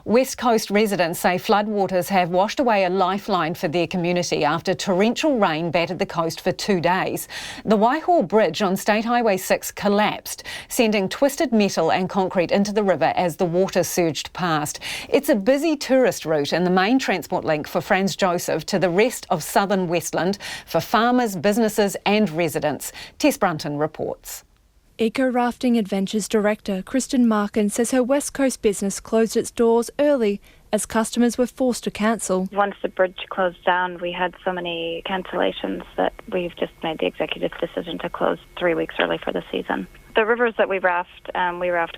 West Coast residents say floodwaters have washed away a lifeline for their community after torrential rain battered the coast for 2 days. The Waiho Bridge on State Highway 6 collapsed, sending twisted metal and concrete into the river as the water surged past. It's a busy tourist route and the main transport link for Franz Josef to the rest of southern Westland for farmers, businesses and residents. Tess Brunton reports. Eco-rafting Adventures Director Kristen Markin says her West Coast business closed its doors early as customers were forced to cancel. Once the bridge closed down, we had so many cancellations that we've just made the executive decision to close 3 weeks early for the season. The rivers that we raft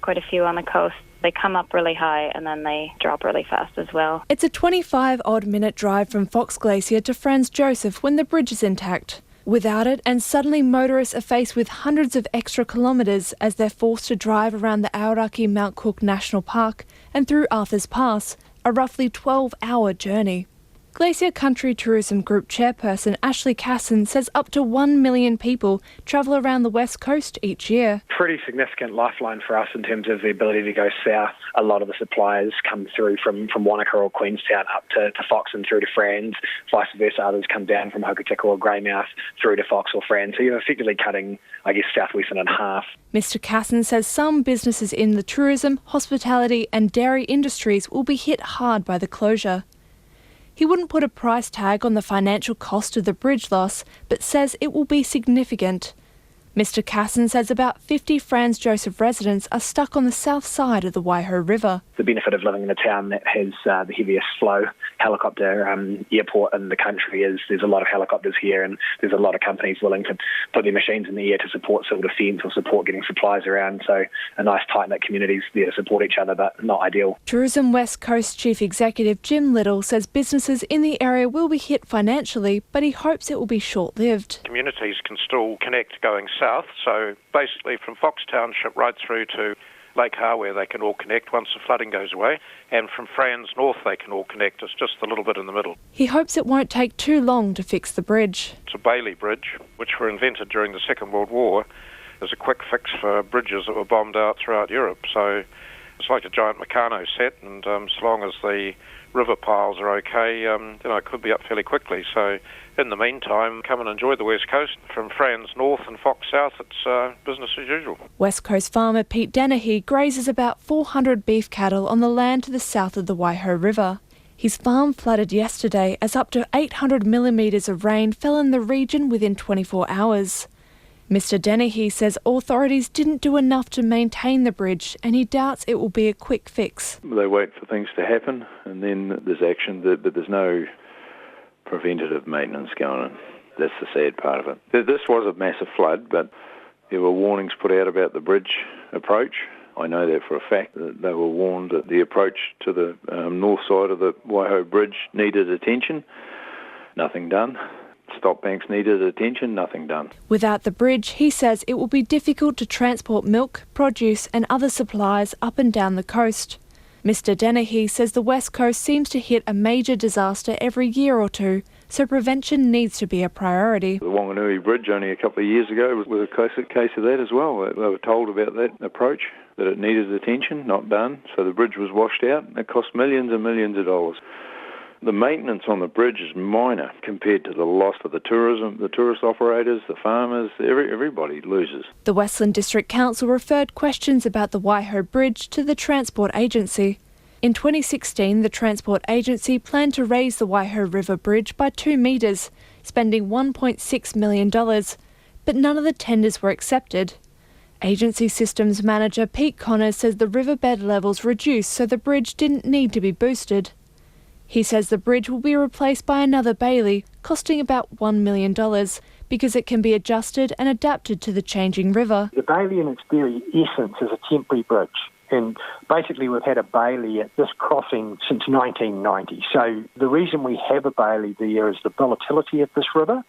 quite a few on the coast. They come up really high and then they drop really fast as well. It's a 25-odd-minute drive from Fox Glacier to Franz Josef when the bridge is intact. Without it, and suddenly motorists are faced with hundreds of extra kilometres as they're forced to drive around the Aoraki Mount Cook National Park and through Arthur's Pass, a roughly 12-hour journey. Glacier Country Tourism Group chairperson Ashley Casson says up to 1 million people travel around the West Coast each year. Pretty significant lifeline for us in terms of the ability to go south. A lot of the suppliers come through from Wanaka or Queenstown up to Fox and through to Franz. Vice versa, others come down from Hokitika or Greymouth through to Fox or Franz. So you're effectively cutting, South Western in half. Mr Casson says some businesses in the tourism, hospitality and dairy industries will be hit hard by the closure. He wouldn't put a price tag on the financial cost of the bridge loss, but says it will be significant. Mr Casson says about 50 Franz Josef residents are stuck on the south side of the Waiho River. The benefit of living in a town that has the heaviest flow helicopter airport in the country is there's a lot of helicopters here and there's a lot of companies willing to put their machines in the air to support civil defence or support getting supplies around. So a nice tight-knit communities there to support each other, but not ideal. Tourism West Coast Chief Executive Jim Little says businesses in the area will be hit financially, but he hopes it will be short-lived. Communities can still connect going south, so basically from Fox Township right through to Lake Harware they can all connect once the flooding goes away, and from Franz north they can all connect. It's just a little bit in the middle. He hopes it won't take too long to fix the bridge. It's a Bailey Bridge, which were invented during the Second World War as a quick fix for bridges that were bombed out throughout Europe. So it's like a giant Meccano set, and so long as the river piles are okay, it could be up fairly quickly. So in the meantime, come and enjoy the West Coast. From Franz north and Fox south, it's business as usual. West Coast farmer Pete Dennehy grazes about 400 beef cattle on the land to the south of the Waiho River. His farm flooded yesterday as up to 800 millimetres of rain fell in the region within 24 hours. Mr Dennehy says authorities didn't do enough to maintain the bridge and he doubts it will be a quick fix. They wait for things to happen and then there's action, but there's no preventative maintenance going on. That's the sad part of it. This was a massive flood, but there were warnings put out about the bridge approach. I know that for a fact. That they were warned that the approach to the north side of the Waiho Bridge needed attention. Nothing done. Stop banks needed attention, nothing done. Without the bridge, he says it will be difficult to transport milk, produce and other supplies up and down the coast. Mr Dennehy says the West Coast seems to hit a major disaster every year or two, so prevention needs to be a priority. The Wanganui Bridge only a couple of years ago was a classic case of that as well. They were told about that approach, that it needed attention, not done, so the bridge was washed out. It cost millions and millions of dollars. The maintenance on the bridge is minor compared to the loss of the tourism, the tourist operators, the farmers, everybody loses. The Westland District Council referred questions about the Waiho Bridge to the Transport Agency. In 2016, the Transport Agency planned to raise the Waiho River Bridge by 2 metres, spending $1.6 million, but none of the tenders were accepted. Agency Systems Manager Pete Connors says the riverbed levels reduced so the bridge didn't need to be boosted. He says the bridge will be replaced by another Bailey, costing about $1 million, because it can be adjusted and adapted to the changing river. The Bailey in its very essence is a temporary bridge. And basically we've had a Bailey at this crossing since 1990. So the reason we have a Bailey there is the volatility of this river.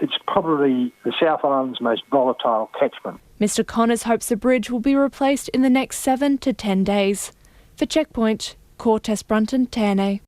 It's probably the South Island's most volatile catchment. Mr Connors hopes the bridge will be replaced in the next 7 to 10 days. For Checkpoint, Tess Brunton, TNA.